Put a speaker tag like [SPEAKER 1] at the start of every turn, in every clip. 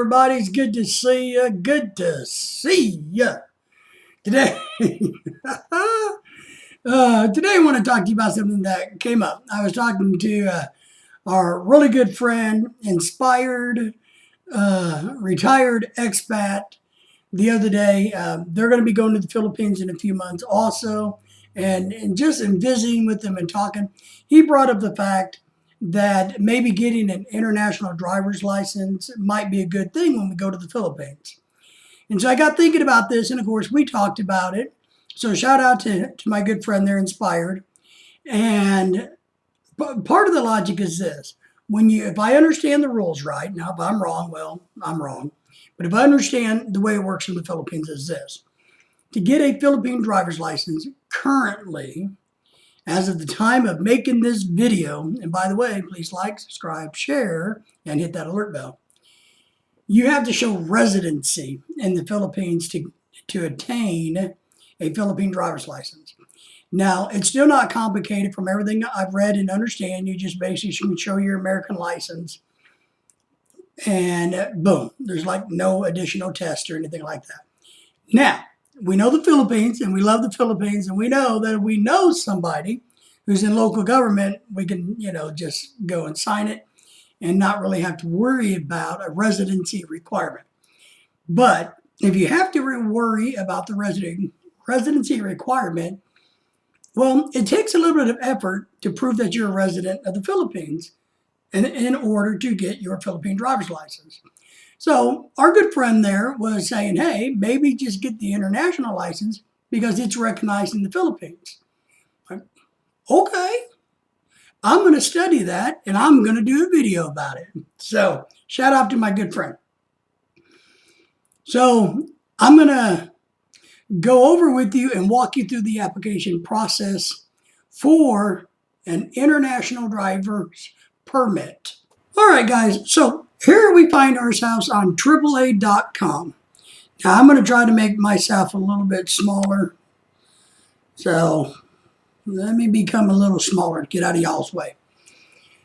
[SPEAKER 1] everybody. It's good to see you. Good to see you. Today, today I want to talk to you about something that came up. I was talking to our really good friend, inspired, retired expat the other day. They're going to be going to the Philippines in a few months also. And just in visiting with them and talking, he brought up the fact that maybe getting an international driver's license might be a good thing when we go to the Philippines. And so I got thinking about this, and of course we talked about it. So shout out to my good friend there, Inspired. And part of the logic is this. If I understand the rules right, now if I'm wrong, well, I'm wrong. But if I understand the way it works in the Philippines is this. To get a Philippine driver's license currently, as of the time of making this video, and by the way, please like, subscribe, share, and hit that alert bell. You have to show residency in the Philippines to attain a Philippine driver's license. Now, it's still not complicated from everything I've read and understand. You just basically can show your American license and boom, there's like no additional test or anything like that. Now, we know the Philippines and we love the Philippines, and we know that if we know somebody who's in local government, we can, just go and sign it and not really have to worry about a residency requirement. But if you have to worry about the residency requirement, well, it takes a little bit of effort to prove that you're a resident of the Philippines in order to get your Philippine driver's license. So our good friend there was saying, hey, maybe just get the international license because it's recognized in the Philippines. Okay, I'm going to study that and I'm going to do a video about it. So shout out to my good friend. So I'm going to go over with you and walk you through the application process for an international driver's permit. All right, guys. So here we find ourselves on AAA.com. Now I'm going to try to make myself a little bit smaller. So let me become a little smaller to get out of y'all's way.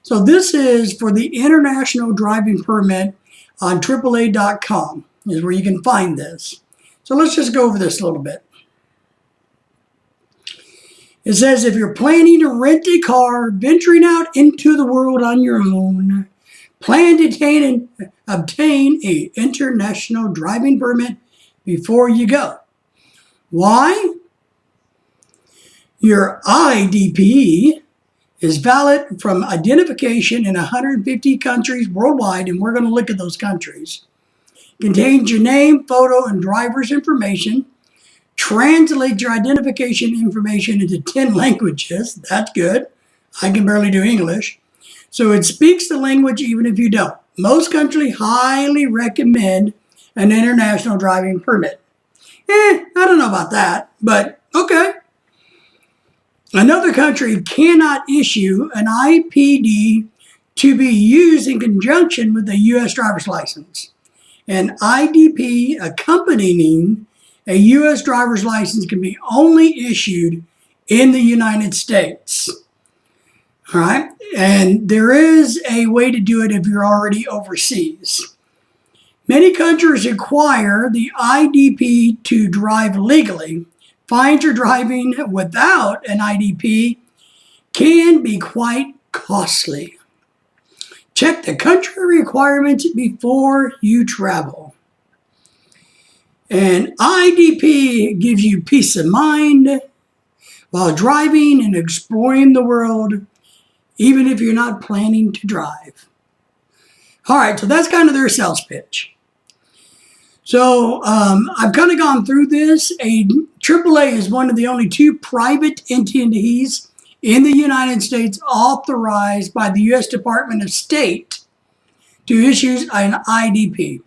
[SPEAKER 1] So this is for the international driving permit on AAA.com is where you can find this. So let's just go over this a little bit. It says if you're planning to rent a car, venturing out into the world on your own, plan to obtain an international driving permit before you go. Why? Your IDP is valid from identification in 150 countries worldwide, and we're going to look at those countries. Contains your name, photo, and driver's information. Translate your identification information into 10 languages. That's good. I can barely do English. So it speaks the language even if you don't. Most countries highly recommend an international driving permit. I don't know about that, but okay. Another country cannot issue an IPD to be used in conjunction with a U.S. driver's license. An IDP accompanying a U.S. driver's license can be only issued in the United States. All right, and there is a way to do it if you're already overseas. Many countries require the IDP to drive legally. Fines for driving without an IDP can be quite costly. Check the country requirements before you travel. An IDP gives you peace of mind while driving and exploring the world, even if you're not planning to drive. All right, so that's kind of their sales pitch. So I've kind of gone through this. AAA is one of the only two private entities in the United States authorized by the U.S. Department of State to issue an IDP.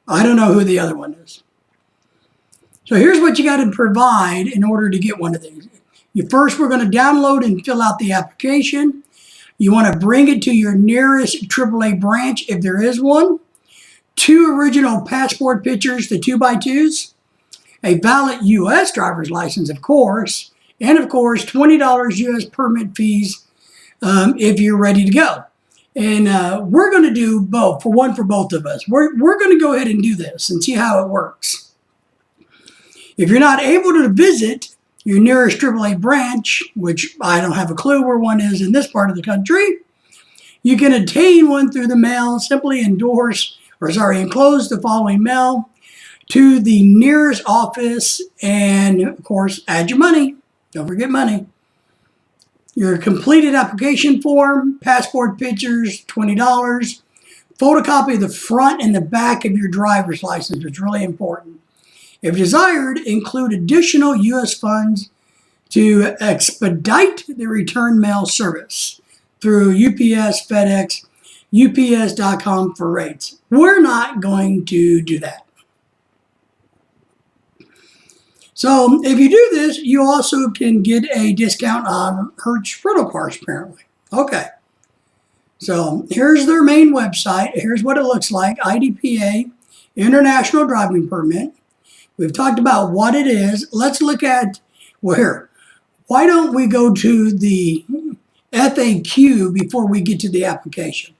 [SPEAKER 1] I don't know who the other one is. So here's what you got to provide in order to get one of these. First, we're going to download and fill out the application. You want to bring it to your nearest AAA branch if there is one. 2 original passport pictures, the 2x2s. A valid U.S. driver's license, of course. And, of course, $20 U.S. permit fees if you're ready to go. And we're going to do both, for both of us. We're going to go ahead and do this and see how it works. If you're not able to visit your nearest AAA branch, which I don't have a clue where one is in this part of the country, you can obtain one through the mail. Simply enclose the following mail to the nearest office, and of course, add your money. Don't forget money. Your completed application form, passport pictures, $20. Photocopy of the front and the back of your driver's license, which is really important. If desired, include additional U.S. funds to expedite the return mail service through UPS, FedEx, UPS.com for rates. We're not going to do that. So if you do this, you also can get a discount on Hertz rental cars, apparently. Okay. So here's their main website. Here's what it looks like. IDPA, International Driving Permit. We've talked about what it is. Let's look at, well, here. Why don't we go to the FAQ before we get to the application?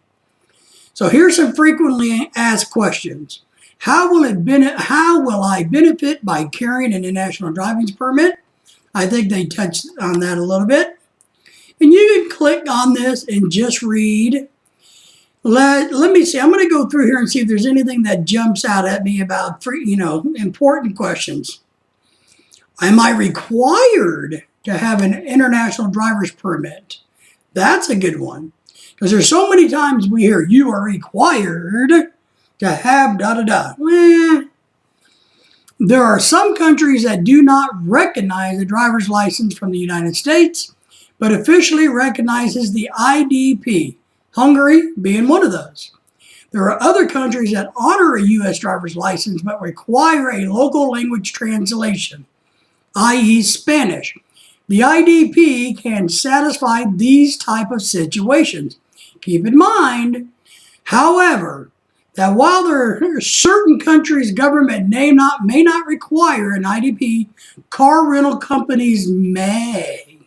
[SPEAKER 1] So here's some frequently asked questions. How will I benefit by carrying an international driving permit? I think they touched on that a little bit. And you can click on this and just read. Let me see. I'm going to go through here and see if there's anything that jumps out at me about important questions. Am I required to have an international driver's permit? That's a good one. Because there's so many times we hear, you are required to have da-da-da. There are some countries that do not recognize a driver's license from the United States, but officially recognizes the IDP, Hungary being one of those. There are other countries that honor a U.S. driver's license, but require a local language translation, i.e. Spanish. The IDP can satisfy these type of situations. Keep in mind, however, that while there are certain countries' government may not require an IDP, car rental companies may.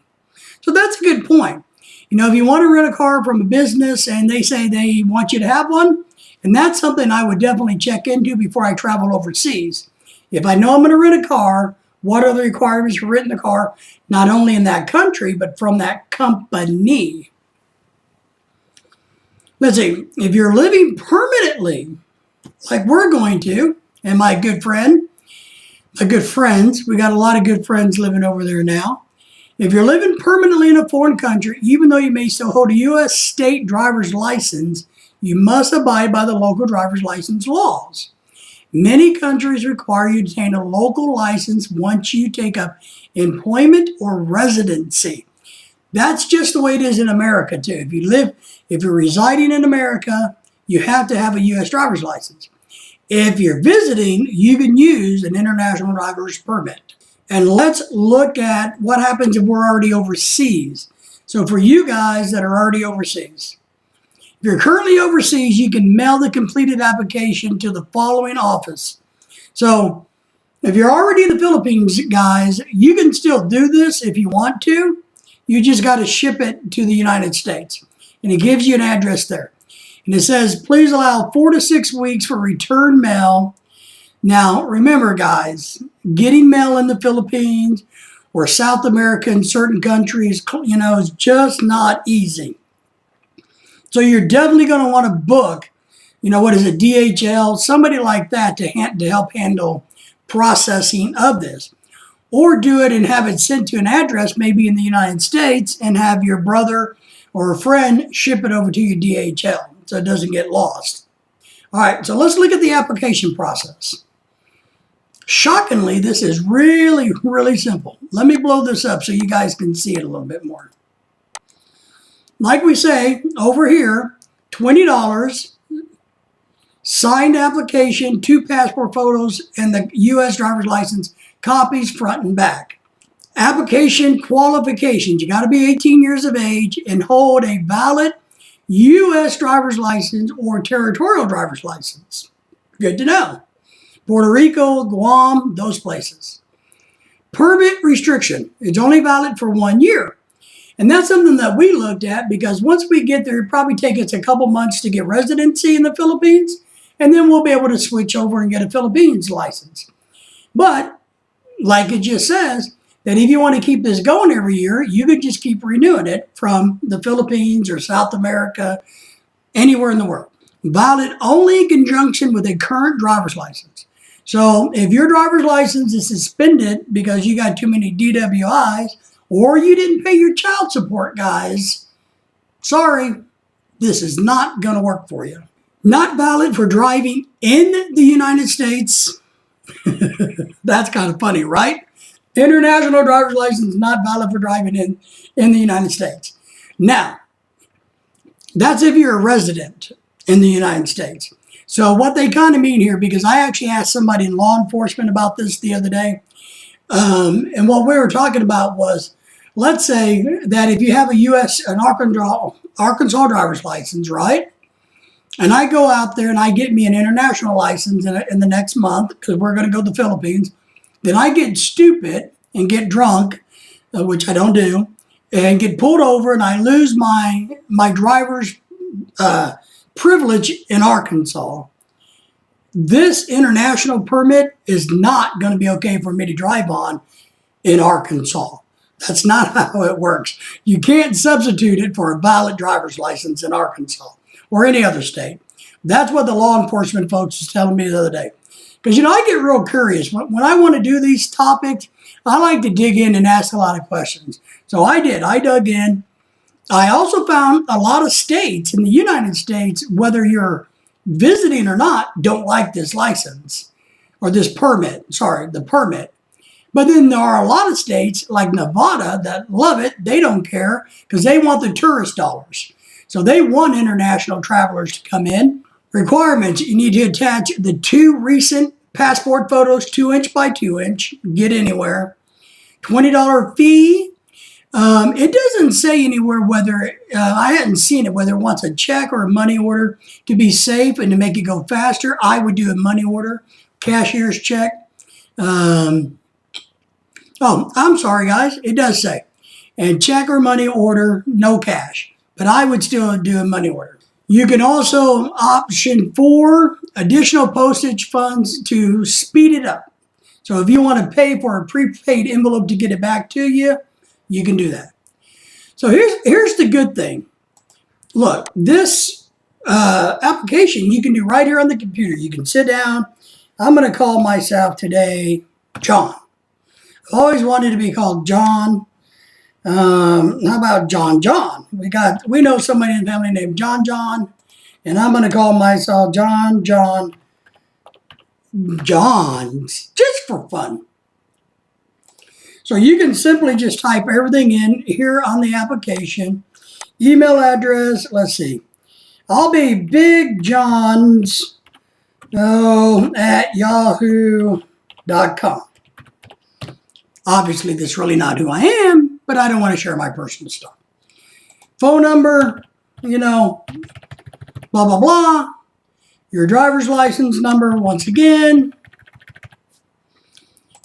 [SPEAKER 1] So that's a good point. If you want to rent a car from a business and they say they want you to have one, and that's something I would definitely check into before I travel overseas. If I know I'm going to rent a car, what are the requirements for renting a car, not only in that country, but from that company? Let's see, if you're living permanently, like we're going to, and my good friends, we got a lot of good friends living over there now. If you're living permanently in a foreign country, even though you may still hold a U.S. state driver's license, you must abide by the local driver's license laws. Many countries require you to obtain a local license once you take up employment or residency. That's just the way it is in America, too. If you're residing in America, you have to have a U.S. driver's license. If you're visiting, you can use an international driver's permit. And let's look at what happens if we're already overseas. So for you guys that are already overseas, if you're currently overseas, you can mail the completed application to the following office. So if you're already in the Philippines, guys, you can still do this if you want to. You just got to ship it to the United States. And it gives you an address there. And it says, please allow 4 to 6 weeks for return mail. Now, remember, guys, getting mail in the Philippines or South America in certain countries, is just not easy. So you're definitely going to want to book, what is it, DHL, somebody like that to help handle processing of this. Or do it and have it sent to an address maybe in the United States and have your brother or a friend ship it over to your DHL so it doesn't get lost. All right, so let's look at the application process. Shockingly, this is really, really simple. Let me blow this up so you guys can see it a little bit more. Like we say, over here, $20, signed application, 2 passport photos, and the U.S. driver's license, copies front and back. Application qualifications. You got to be 18 years of age and hold a valid U.S. driver's license or territorial driver's license. Good to know. Puerto Rico, Guam, those places. Permit restriction. It's only valid for 1 year. And that's something that we looked at because once we get there, it'll probably take us a couple months to get residency in the Philippines. And then we'll be able to switch over and get a Philippines license. But like it just says, that if you want to keep this going every year, you could just keep renewing it from the Philippines or South America, anywhere in the world. Valid only in conjunction with a current driver's license. So if your driver's license is suspended because you got too many DWIs or you didn't pay your child support, guys, sorry, this is not going to work for you. Not valid for driving in the United States. That's kind of funny, right? International driver's license not valid for driving in the United States. Now, that's if you're a resident in the United States. So what they kind of mean here, because I actually asked somebody in law enforcement about this the other day, and what we were talking about was, let's say that if you have an Arkansas driver's license, right? And I go out there and I get me an international license in the next month because we're going to go to the Philippines. Then I get stupid and get drunk, which I don't do, and get pulled over and I lose my driver's privilege in Arkansas. This international permit is not going to be okay for me to drive on in Arkansas. That's not how it works. You can't substitute it for a valid driver's license in Arkansas or any other state. That's what the law enforcement folks was telling me the other day. Because, I get real curious. When I want to do these topics, I like to dig in and ask a lot of questions. So I did. I dug in. I also found a lot of states in the United States, whether you're visiting or not, don't like this license or this permit. Sorry, the permit. But then there are a lot of states like Nevada that love it. They don't care because they want the tourist dollars. So they want international travelers to come in. Requirements, you need to attach the 2 recent passport photos, 2-inch by 2-inch, get anywhere. $20 fee. It doesn't say anywhere whether, I hadn't seen it, whether it wants a check or a money order. To be safe and to make it go faster, I would do a money order, cashier's check. Oh, I'm sorry, guys. It does say. And check or money order, no cash. But I would still do a money order. You can also option 4 additional postage funds to speed it up. So if you want to pay for a prepaid envelope to get it back to you, you can do that. So here's the good thing. Look, this application you can do right here on the computer. You can sit down. I'm going to call myself today John. I've always wanted to be called John. How about John? We know somebody in the family named John, and I'm going to call myself John, just for fun. So you can simply just type everything in here on the application. Email address, let's see. I'll be Big John's at yahoo.com. Obviously, that's really not who I am, but I don't want to share my personal stuff. Phone number, blah, blah, blah. Your driver's license number, once again.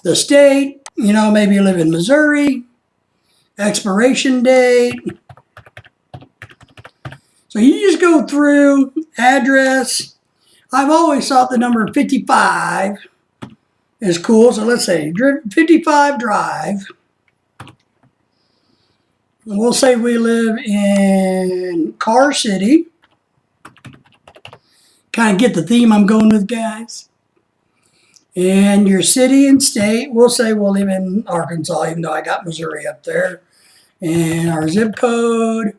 [SPEAKER 1] The state, maybe you live in Missouri. Expiration date. So you just go through, address. I've always thought the number 55 is cool. So let's say 55 Drive. We'll say we live in Car City. Kind of get the theme I'm going with, guys. And your city and state, we'll say we'll live in Arkansas, even though I got Missouri up there. And our zip code.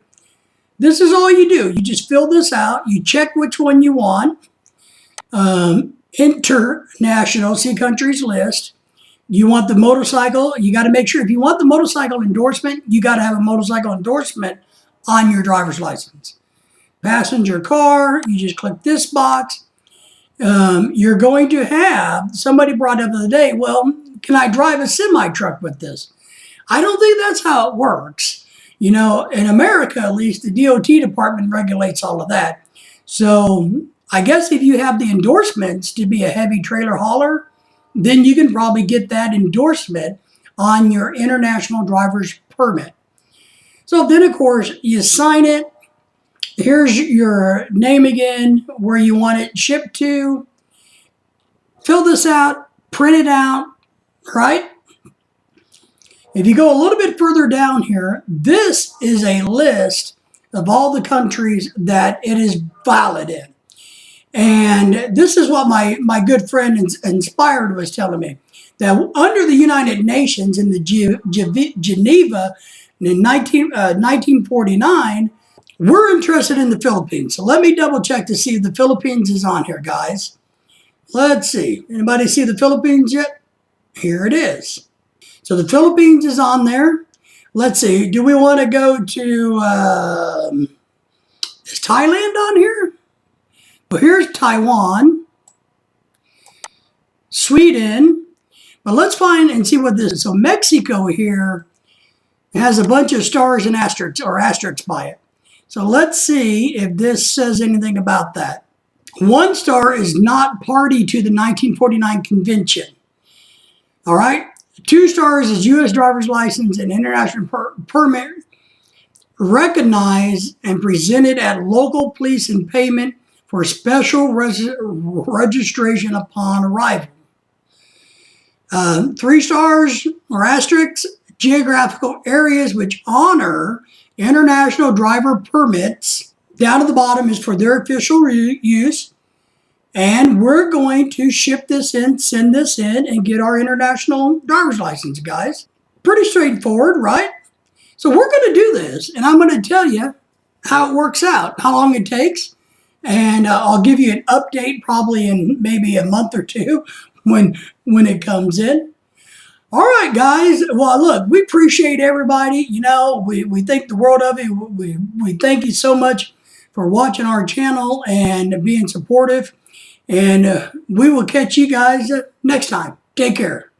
[SPEAKER 1] This is all you do. You just fill this out. You check which one you want. International, see countries list. You want the motorcycle. You got to make sure if you want the motorcycle endorsement, you got to have a motorcycle endorsement on your driver's license. Passenger car, you just click this box. You're going to have, somebody brought up the other day, well, can I drive a semi-truck with this? I don't think that's how it works. In America, at least, the DOT department regulates all of that. So I guess if you have the endorsements to be a heavy trailer hauler, then you can probably get that endorsement on your international driver's permit. So then, of course, you sign it. Here's your name again, where you want it shipped to. Fill this out, print it out, right? If you go a little bit further down here, this is a list of all the countries that it is valid in. And this is what my good friend Inspired was telling me, that under the United Nations in the Geneva in 1949, we're interested in the Philippines. So let me double check to see if the Philippines is on here, guys. Let's see. Anybody see the Philippines yet? Here it is. So the Philippines is on there. Let's see. Do we want to go to, is Thailand on here? Well, here's Taiwan, Sweden. But let's find and see what this is. So Mexico here has a bunch of stars and asterisks by it. So let's see if this says anything about that. 1 star is not party to the 1949 convention. All right. 2 stars is U.S. driver's license and international permit recognized and presented at local police and payment for special registration upon arrival. 3 stars or asterisks, geographical areas which honor international driver permits. Down at the bottom is for their official use. And we're going to ship this in, send this in, and get our international driver's license, guys. Pretty straightforward, right? So we're going to do this, and I'm going to tell you how it works out, how long it takes, and I'll give you an update probably in maybe a month or 2 when it comes in. All right, guys. Well, look, we appreciate everybody. You know, we think the world of it. We thank you so much for watching our channel and being supportive. And we will catch you guys next time. Take care.